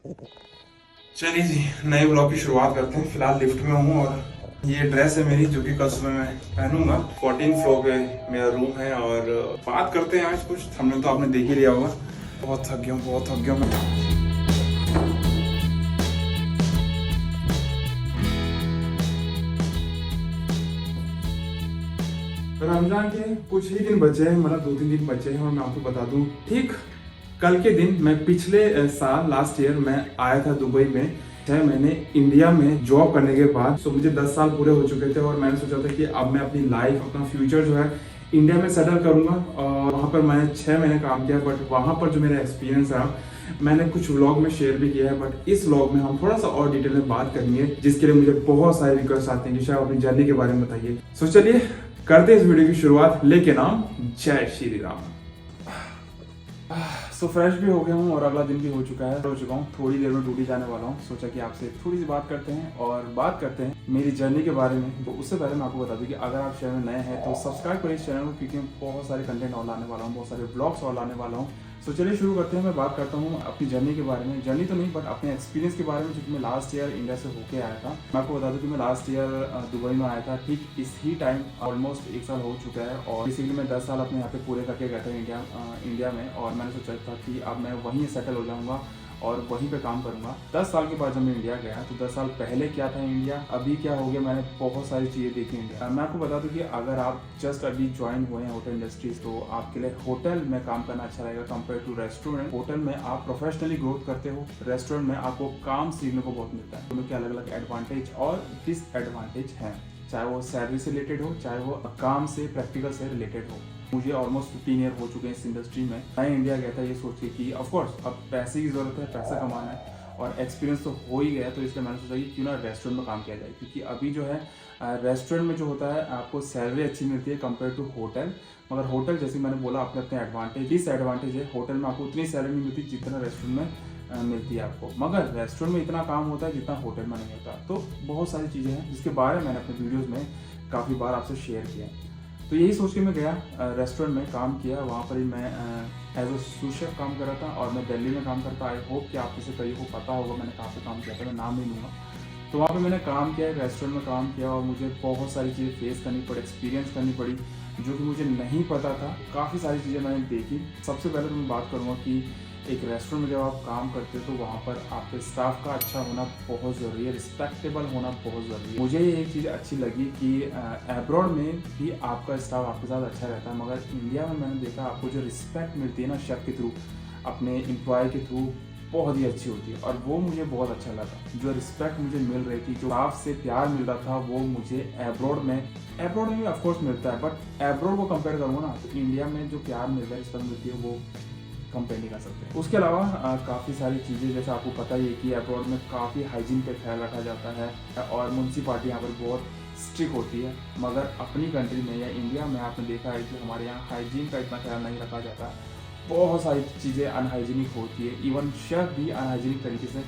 चलिए जी, नए ब्लॉग की शुरुआत करते हैं। फिलहाल लिफ्ट में हूँ और ये ड्रेस है मेरी जो कि कल सुबह मैं पहनूंगा। 14 फ्लोर पे मेरा रूम है और बात करते हैं आज कुछ। हमने तो आपने देख ही लिया होगा। बहुत थक गया हूँ, बहुत थक गया हूँ मैं। रमजान के कुछ ही दिन बचे हैं, मतलब 2-3 दिन बचे हैं। और मैं आपको बता दूं, ठीक कल के दिन मैं पिछले साल लास्ट ईयर मैं आया था दुबई में 6 महीने इंडिया में जॉब करने के बाद। सो मुझे 10 साल पूरे हो चुके थे और मैंने सोचा था कि अब मैं अपनी लाइफ, अपना फ्यूचर जो है इंडिया में सेटल करूंगा। और वहाँ पर मैंने 6 महीने काम किया। बट वहाँ पर जो मेरा एक्सपीरियंस रहा, मैंने कुछ व्लॉग में शेयर भी किया है। बट इस व्लॉग में हम थोड़ा सा और डिटेल में बात करेंगे, जिसके लिए मुझे बहुत सारे रिक्वेस्ट आते हैं कि शायद अपनी जर्नी के बारे में बताइए। सो चलिए करते हैं इस वीडियो की शुरुआत। लेके नाम जय श्री राम। सो फ्रेश भी हो गया हूँ और अगला दिन भी हो चुका है, हो चुका हूँ। थोड़ी देर में ड्यूटी जाने वाला हूँ। सोचा कि आपसे थोड़ी सी बात करते हैं और बात करते हैं मेरी जर्नी के बारे में। तो उससे पहले मैं आपको बता दूं कि अगर आप चैनल नए हैं तो सब्सक्राइब करें इस चैनल को, क्योंकि बहुत सारे कंटेंट और लाने वाला हूँ, बहुत सारे ब्लॉग्स और लाने वाला हूँ। सो चलिए शुरू करते हैं। मैं बात करता हूँ अपनी जर्नी के बारे में। जर्नी तो नहीं, बट अपने एक्सपीरियंस के बारे में, क्योंकि मैं लास्ट ईयर इंडिया से होके आया था। मैं आपको बता दूं कि मैं लास्ट ईयर दुबई में आया था। ठीक इस ही टाइम ऑलमोस्ट 1 साल हो चुका है। और बेसिकली मैं 10 साल अपने यहाँ पे पूरे करके गया था इंडिया में। और मैंने सोचा था कि अब मैं वहीं सेटल हो जाऊँगा और वहीं पे काम करूंगा। 10 साल के बाद जब मैं इंडिया गया तो 10 साल पहले क्या था इंडिया, अभी क्या हो गया, मैंने बहुत सारी चीज़ें देखी इंडिया। मैं आपको बता दूं कि अगर आप जस्ट अभी ज्वाइन हुए हैं होटल इंडस्ट्रीज, तो आपके लिए होटल में काम करना अच्छा रहेगा कंपेयर टू रेस्टोरेंट। होटल में आप प्रोफेशनली ग्रोथ करते हो, रेस्टोरेंट में आपको काम सीखने को बहुत मिलता है। दोनों के अलग अलग एडवांटेज और डिसएडवांटेज हैं, चाहे वो सैलरी से रिलेटेड हो, चाहे वो काम से, प्रैक्टिकल से रिलेटेड हो। मुझे ऑलमोस्ट 15 ईयर हो चुके हैं इस इंडस्ट्री में। मैं इंडिया गया था ये सोच के कि ऑफकोर्स अब पैसे की ज़रूरत है, पैसा कमाना है और एक्सपीरियंस तो हो ही गया। तो इसलिए मैंने सोचा कि क्यों ना रेस्टोरेंट में काम किया जाए, क्योंकि अभी जो है रेस्टोरेंट में जो होता है आपको सैलरी अच्छी मिलती है कंपेयर टू होटल। मगर होटल, जैसे मैंने बोला, अपने अपने एडवांटेज डिसएडवांटेज है। होटल में आपको उतनी सैलरी नहीं मिलती जितना रेस्टोरेंट में मिलती है आपको, मगर रेस्टोरेंट में इतना काम होता है जितना होटल में नहीं होता। तो बहुत सारी चीज़ें हैं जिसके बारे में मैंने अपने वीडियोज़ में काफ़ी बार आपसे शेयर किया। तो यही सोच के मैं गया, रेस्टोरेंट में काम किया। वहाँ पर ही मैं एज अ सूस शेफ काम कर रहा था और मैं दिल्ली में काम करता। आई होप कि आप में से कई को पता होगा मैंने कहाँ पे काम किया था, मैं नाम नहीं लूँगा। तो वहाँ पे मैंने काम किया, रेस्टोरेंट में काम किया और मुझे बहुत सारी चीज़ें फेस करनी पड़ी, एक्सपीरियंस करनी पड़ी, जो कि मुझे नहीं पता था। काफ़ी सारी चीज़ें मैंने देखी। सबसे पहले तो मैं बात करूँगा कि एक रेस्टोरेंट में जब आप काम करते हो तो वहाँ पर आपके स्टाफ का अच्छा होना बहुत ज़रूरी है, रिस्पेक्टेबल होना बहुत ज़रूरी है। मुझे ये एक चीज़ अच्छी लगी कि एब्रॉड में भी आपका स्टाफ आपके साथ अच्छा रहता है, मगर इंडिया में मैंने देखा आपको जो रिस्पेक्ट मिलती है ना शेफ़ के थ्रू, अपने एम्प्लॉय के थ्रू, बहुत ही अच्छी होती है। और वो मुझे बहुत अच्छा लगा। जो रिस्पेक्ट मुझे मिल रही थी, जो स्टाफ से प्यार मिल रहा था, वो मुझे एब्रॉड में भी ऑफकोर्स मिलता है, बट एब्रॉड को कंपेयर करूँगा ना तो इंडिया में जो प्यार मिलता है, रिस्पेक्ट मिलती है, वो कंपेयर नहीं कर सकते। उसके अलावा काफ़ी सारी चीज़ें, जैसे आपको पता ही है कि अब्रॉड में काफ़ी हाइजीन पे ख्याल रखा जाता है और म्यूनसिपालिटी यहाँ पर बहुत स्ट्रिक्ट होती है। मगर अपनी कंट्री में या इंडिया में आपने देखा है कि हमारे यहाँ हाइजीन का इतना ख्याल नहीं रखा जाता। बहुत सारी चीज़ें अनहाइजीनिक होती है, इवन शेफ भी अनहाइजीनिक तरीके से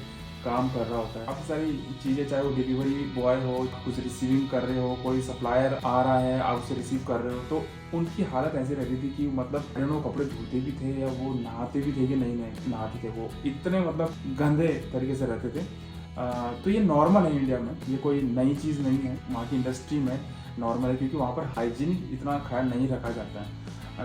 काम कर रहा होता है। काफ़ी सारी चीज़ें, चाहे वो डिलीवरी बॉय हो, कुछ रिसीविंग कर रहे हो, कोई सप्लायर आ रहा है आप उसे रिसीव कर रहे हो, तो उनकी हालत ऐसी रहती थी कि मतलब वो कपड़े धोते भी थे या वो नहाते भी थे कि नहीं नहाते थे, वो इतने मतलब गंदे तरीके से रहते थे। तो ये नॉर्मल है इंडिया में, ये कोई नई चीज़ नहीं है, वहाँ की इंडस्ट्री में नॉर्मल है, क्योंकि वहाँ पर हाइजीनिक इतना ख्याल नहीं रखा जाता है।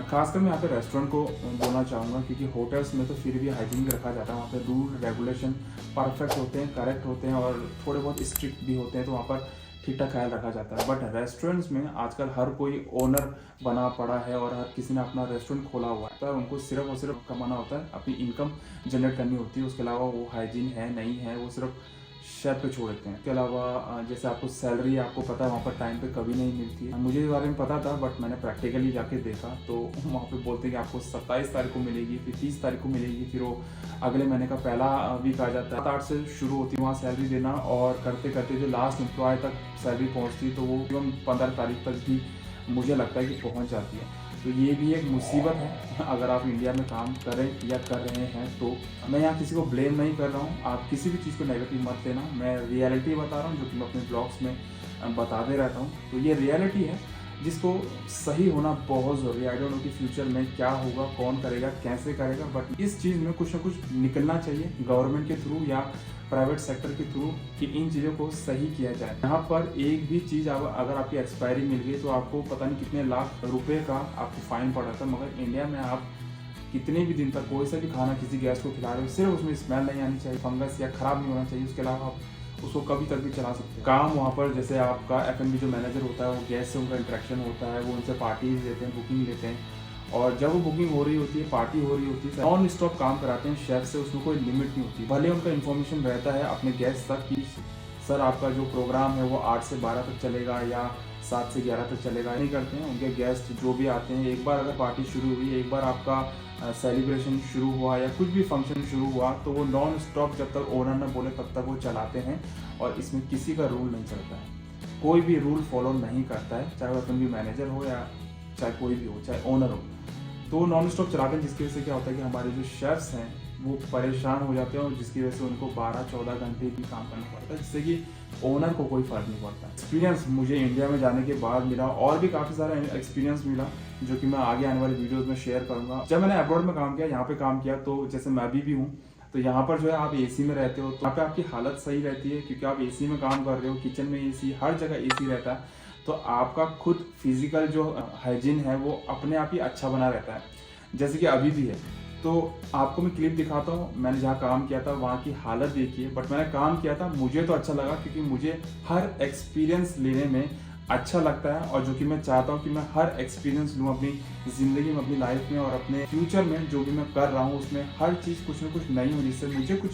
खासकर मैं यहाँ पे रेस्टोरेंट को बोलना चाहूँगा, क्योंकि होटल्स में तो फिर भी हाइजीनिक रखा जाता है। वहाँ पे रूल रेगुलेशन परफेक्ट होते हैं, करेक्ट होते हैं और थोड़े बहुत स्ट्रिक्ट भी होते हैं, तो वहाँ पर ठीक ठाक ख्याल रखा जाता है। बट रेस्टोरेंट्स में आजकल हर कोई ओनर बना पड़ा है और हर किसी ने अपना रेस्टोरेंट खोला हुआ है, तो उनको सिर्फ और सिर्फ कमाना होता है, अपनी इनकम जनरेट करनी होती है। उसके अलावा वो हाइजीन है नहीं है वो सिर्फ शेफ पे छोड़ देते हैं। इसके अलावा जैसे आपको सैलरी, आपको पता है वहाँ पर टाइम पे कभी नहीं मिलती है। मुझे इस बारे में पता था, बट मैंने प्रैक्टिकली जाके देखा तो वहाँ पे बोलते हैं कि आपको 27 तारीख को मिलेगी, फिर 30 तारीख को मिलेगी, फिर वो अगले महीने का पहला वीक आ जाता है। 7-8 से शुरू होती है वहाँ सैलरी देना और करते करते जो लास्ट एम्प्लॉय तक सैलरी पहुँचती तो वो 15 तारीख तक भी मुझे लगता है कि पहुँच जाती है। तो ये भी एक मुसीबत है अगर आप इंडिया में काम करें या कर रहे हैं तो। मैं यहाँ किसी को ब्लेम नहीं कर रहा हूँ, आप किसी भी चीज़ को नेगेटिव मत लेना, मैं रियलिटी बता रहा हूँ जो कि मैं अपने ब्लॉग्स में बताते रहता हूँ। तो ये रियलिटी है। जिसको सही होना बहुत ज़रूरी है। आई डोंट नो कि फ्यूचर में क्या होगा, कौन करेगा, कैसे करेगा, बट इस चीज़ में कुछ ना कुछ निकलना चाहिए गवर्नमेंट के थ्रू या प्राइवेट सेक्टर के थ्रू कि इन चीज़ों को सही किया जाए। यहाँ पर एक भी चीज़ अगर आपकी एक्सपायरी मिल गई तो आपको पता नहीं कितने लाख रुपए का आपको फाइन पड़ रहा था। मगर इंडिया में आप कितने भी दिन तक कोई सा भी खाना किसी गेस्ट को खिला रहे हो, सिर्फ उसमें स्मेल नहीं आनी चाहिए, फंगस या ख़राब नहीं होना चाहिए, उसके अलावा आप उसको कभी तक भी चला सकते हैं। काम वहाँ पर जैसे आपका F&B जो मैनेजर होता है वो गेस्ट से उनका इंटरेक्शन होता है, वो उनसे पार्टीज लेते हैं, बुकिंग लेते हैं, और जब वो बुकिंग हो रही होती है, पार्टी हो रही होती है, नॉन स्टॉप काम कराते हैं शेफ से, उसमें कोई लिमिट नहीं होती। भले उनका इन्फॉर्मेशन रहता है अपने गेस्ट तक कि सर आपका जो प्रोग्राम है वो 8 से 12 तक चलेगा या 7 से 11 तक चलेगा, नहीं करते हैं। उनके गेस्ट जो भी आते हैं, एक बार अगर पार्टी शुरू हुई, एक बार आपका सेलिब्रेशन शुरू हुआ या कुछ भी फंक्शन शुरू हुआ तो वो नॉन स्टॉप जब तक ओनर न बोले तब तक वो चलाते हैं, और इसमें किसी का रूल नहीं चलता है, कोई भी रूल फॉलो नहीं करता है, चाहे वो F&B मैनेजर हो या चाहे कोई भी हो, चाहे ओनर हो, तो नॉन स्टॉप चलाते हैं। जिसकी वजह से क्या होता है कि हमारे जो शेफ्स हैं वो परेशान हो जाते हैं, और जिसकी वजह से उनको 12-14 घंटे भी काम करना पड़ता है, जिससे कि ओनर को कोई फ़र्क नहीं पड़ता। एक्सपीरियंस मुझे इंडिया में जाने के बाद मिला, और भी काफ़ी सारा एक्सपीरियंस मिला जो कि मैं आगे आने वाले वीडियोस में शेयर करूंगा। जब मैंने अब्रॉड में काम किया, यहाँ पे काम किया, तो जैसे मैं अभी भी हूँ, तो यहाँ पर जो है आप AC में रहते हो तो यहाँ पे आपकी हालत सही रहती है, क्योंकि आप AC में काम कर रहे हो, किचन में AC, हर जगह AC रहता है, तो आपका खुद फिजिकल जो हाइजीन है वो अपने आप ही अच्छा बना रहता है, जैसे कि अभी भी है। तो आपको मैं क्लिप दिखाता हूँ, मैंने जहाँ काम किया था वहाँ की हालत देखिए, बट मैंने काम किया था, मुझे तो अच्छा लगा, क्योंकि मुझे हर एक्सपीरियंस लेने में अच्छा लगता है, और जो कि मैं चाहता हूँ कि मैं हर एक्सपीरियंस लूँ अपनी ज़िंदगी में, अपनी लाइफ में, और अपने फ्यूचर में जो भी मैं कर रहा हूँ उसमें हर चीज़ कुछ ना कुछ नई हो, जिससे मुझे कुछ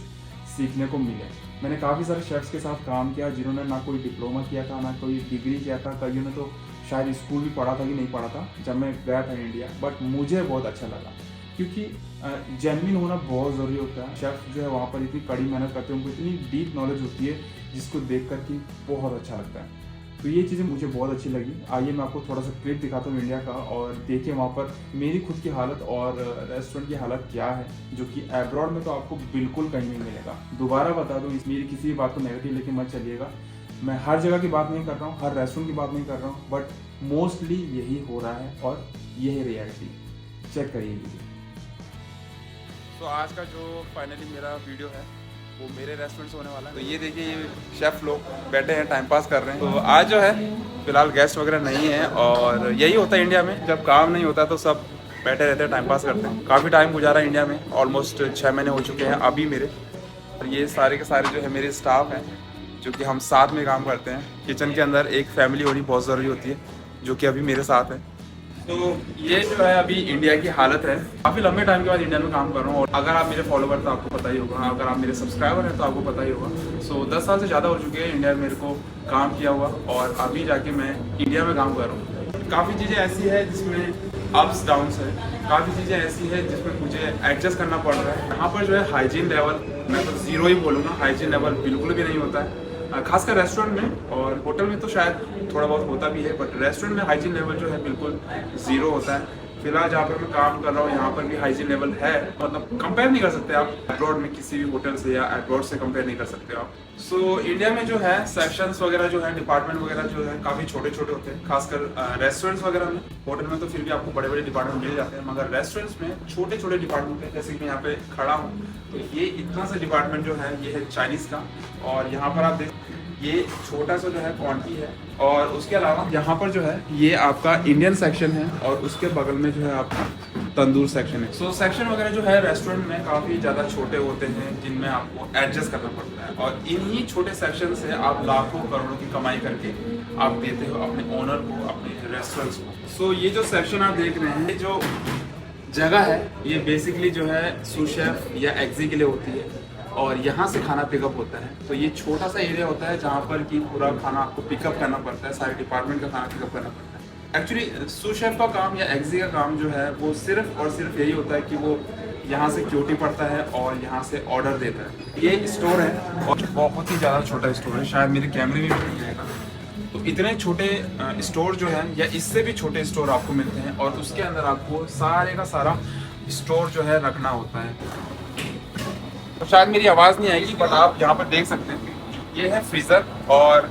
सीखने को मिले। मैंने काफ़ी सारे शेफ्स के साथ काम किया जिन्होंने ना कोई डिप्लोमा किया था, ना कोई डिग्री किया था, कईयों ने तो शायद स्कूल भी पढ़ा था कि नहीं पढ़ा था जब मैं गया था इंडिया, बट मुझे बहुत अच्छा लगा, क्योंकि जेन्युइन होना बहुत ज़रूरी होता है। शेफ जो है वहाँ पर इतनी कड़ी मेहनत करते हैं, उनको इतनी डीप नॉलेज होती है जिसको देख कर के बहुत अच्छा लगता है। तो ये चीज़ें मुझे बहुत अच्छी लगी। आइए मैं आपको थोड़ा सा क्लिप दिखाता हूँ इंडिया का, और देखिए वहाँ पर मेरी खुद की हालत और रेस्टोरेंट की हालत क्या है, जो कि अब्रॉड में तो आपको बिल्कुल कहीं नहीं मिलेगा। दोबारा बता दूँ, मेरी किसी भी बात को नेगेटिव लेके मत चलिएगा, मैं हर जगह की बात नहीं कर रहा हूँ, हर रेस्टोरेंट की बात नहीं कर रहा हूँ, बट मोस्टली यही हो रहा है और यही रियलिटी। चेक करिए वीडियो। तो आज का जो फाइनली मेरा वीडियो है वो मेरे रेस्टोरेंट से होने वाला है। तो ये देखिए, ये शेफ़ लोग बैठे हैं, टाइम पास कर रहे हैं। तो आज जो है फिलहाल गेस्ट वगैरह नहीं है, और यही होता है इंडिया में, जब काम नहीं होता तो सब बैठे रहते हैं, टाइम पास करते हैं। काफ़ी टाइम गुजारा है इंडिया में, ऑलमोस्ट 6 महीने हो चुके हैं अभी मेरे। और ये सारे के सारे जो है मेरे स्टाफ हैं, जो कि हम साथ में काम करते हैं। किचन के अंदर एक फैमिली होनी बहुत ज़रूरी होती है, जो कि अभी मेरे साथ है। तो ये जो है अभी इंडिया की हालत है। काफ़ी लंबे टाइम के बाद इंडिया में काम कर रहा हूँ, और अगर आप मेरे फॉलोवर तो आपको पता ही होगा, अगर आप मेरे सब्सक्राइबर हैं तो आपको पता ही होगा। सो 10 साल से ज़्यादा हो चुके हैं इंडिया में मेरे को काम किया हुआ, और अभी जाके मैं इंडिया में काम कर रहा हूँ। काफ़ी चीज़ें ऐसी है जिसमें अप्स डाउन्स है, काफ़ी चीज़ें ऐसी है जिसमें मुझे एडजस्ट करना पड़ रहा है। यहाँ पर जो है हाइजीन लेवल मैं तो ज़ीरो ही बोलूँगा, हाइजीन लेवल बिल्कुल भी नहीं होता है, खासकर रेस्टोरेंट में। और होटल में तो शायद थोड़ा बहुत होता भी है, बट रेस्टोरेंट में हाइजीन लेवल जो है बिल्कुल ज़ीरो होता है। फिलहाल जहाँ पर मैं काम कर रहा हूँ यहाँ पर भी हाइजीन लेवल है, मतलब कंपेयर नहीं कर सकते आप अब्रॉड में किसी भी होटल से, या अब्रॉड से कंपेयर नहीं कर सकते आप। सो इंडिया में जो है सेक्शंस वगैरह जो है, डिपार्टमेंट वगैरह जो है काफ़ी छोटे छोटे होते हैं, खासकर रेस्टोरेंट्स वगैरह में। होटल में तो फिर भी आपको बड़े बड़े डिपार्टमेंट मिल जाते हैं, मगर रेस्टोरेंट्स में छोटे छोटे डिपार्टमेंट हैं। जैसे कि मैं यहाँ पे खड़ा हूँ, तो ये इतना सा डिपार्टमेंट जो है ये है चाइनीज़ का, और यहाँ पर आप देख ये छोटा सा जो है क्वांटी है, और उसके अलावा यहाँ पर जो है ये आपका इंडियन सेक्शन है, और उसके बगल में जो है आपका तंदूर सेक्शन है। सो सेक्शन वगैरह जो है रेस्टोरेंट में काफ़ी ज़्यादा छोटे होते हैं, जिनमें आपको एडजस्ट करना पड़ता है, और इन्हीं छोटे सेक्शन से आप लाखों करोड़ों की कमाई करके आप देते हो अपने ओनर को, अपने रेस्टोरेंट्स को। सो ये जो सेक्शन आप देख रहे हैं, ये जो जगह है ये बेसिकली जो है सूस शेफ या एग्जी के लिए होती है, और यहाँ से खाना पिकअप होता है। तो ये छोटा सा एरिया होता है जहाँ पर कि पूरा खाना आपको पिकअप करना पड़ता है, सारे डिपार्टमेंट का खाना पिकअप करना पड़ता है। एक्चुअली सूस शेफ का काम या एग्जी का काम जो है वो सिर्फ और सिर्फ यही होता है कि वो यहाँ से क्यूटी पड़ता है और यहाँ से ऑर्डर देता है। ये स्टोर है, और बहुत ही ज़्यादा छोटा स्टोर है, शायद मेरे कैमरे में भी नहीं आएगा। तो इतने छोटे स्टोर जो है, या इससे भी छोटे स्टोर आपको मिलते हैं, और उसके अंदर आपको सारे का सारा स्टोर जो है रखना होता है। तो शायद मेरी आवाज़ नहीं आएगी, बट आप यहाँ पर देख सकते हैं ये है फ्रीज़र, और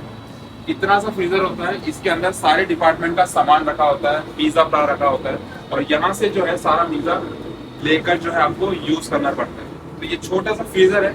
इतना सा फ्रीजर होता है, इसके अंदर सारे डिपार्टमेंट का सामान रखा होता है, पिज्जा प्ला रखा होता है, और यहाँ से जो है सारा पिज्जा लेकर जो है आपको यूज करना पड़ता है। तो ये छोटा सा फ्रीजर है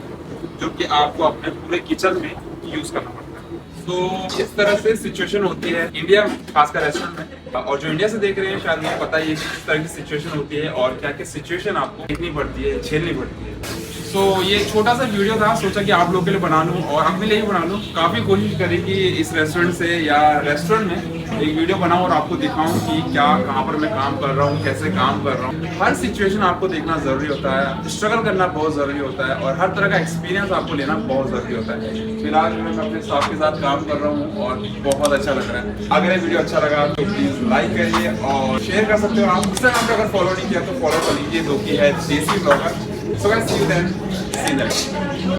जो कि आपको अपने पूरे किचन में यूज करना पड़ता है। तो इस तरह से सिचुएशन होती है इंडिया में, खासकर रेस्टोरेंट में। और जो इंडिया से देख रहे हैं शायद मुझे पता ही है कि किस तरह की सिचुएशन होती है और क्या क्या सिचुएशन आपको देखनी पड़ती है, झेलनी पड़ती है। सो ये छोटा सा वीडियो था, सोचा कि आप लोग के लिए बना लूँ और अपने लिए ही बना लूँ। काफ़ी कोशिश करी कि इस रेस्टोरेंट से या रेस्टोरेंट में एक वीडियो बनाऊँ और आपको दिखाऊँ कि क्या, कहाँ पर मैं काम कर रहा हूँ, कैसे काम कर रहा हूँ। हर सिचुएशन आपको देखना ज़रूरी होता है, स्ट्रगल करना बहुत ज़रूरी होता है और हर तरह का एक्सपीरियंस आपको लेना बहुत ज़रूरी होता है। फिलहाल मैं अपने स्टाफ के साथ काम कर रहा हूँ और बहुत अच्छा लग रहा है। अगर ये वीडियो अच्छा लगा तो प्लीज़ लाइक करिए और शेयर कर सकते हो आप। इंस्टाग्राम पे अगर फॉलो नहीं किया तो फॉलो कर लीजिए, जो कि है देसी blogger. So guys, see you then. See you then.